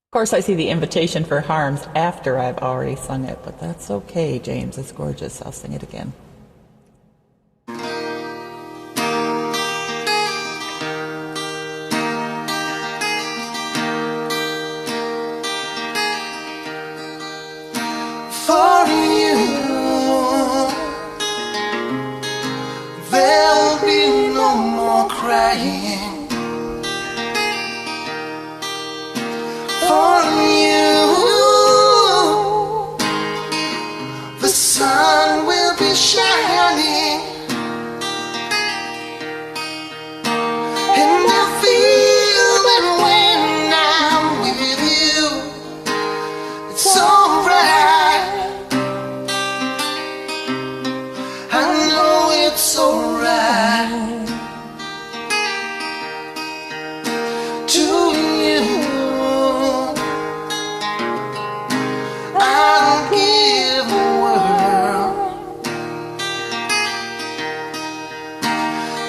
Of course, I see the invitation for harms after I've already sung it, but that's okay, James. It's gorgeous. I'll sing it again. For you, there'll be no more crying. For you, the sun will be shining, and I feel that when I'm with you, it's alright. I know it's alright. To you, I'll give the world.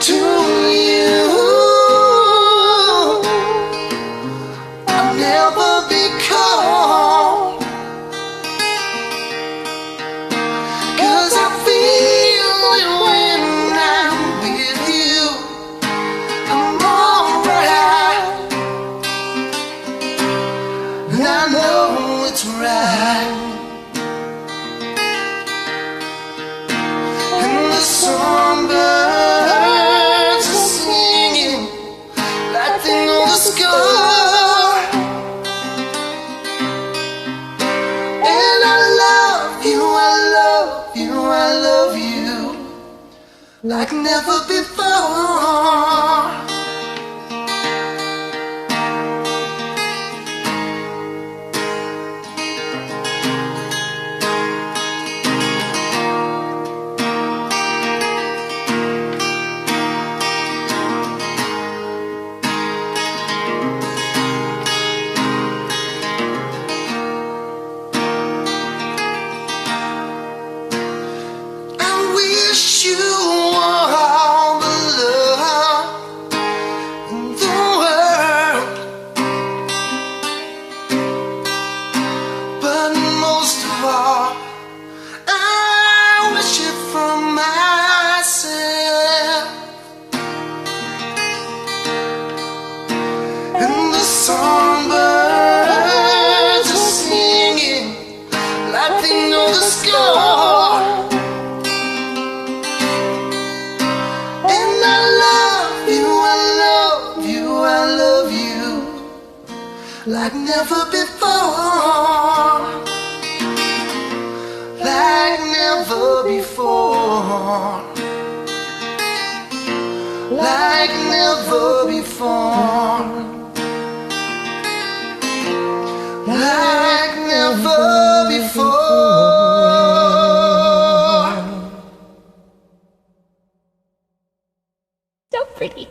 To you, I'll never be cold, 'cause I feel it when I'm with you. I'm alright, and I know it's right. And the songbirds are singing like they know the score. And I love you, I love you, I love you like never before. I wish you all the love in the world, but most of all, I wish it for myself. And the songbirds are singing like they know the score. And I love you, I love you, I love you like never before. Like never before. Like never before. Like never before. So pretty.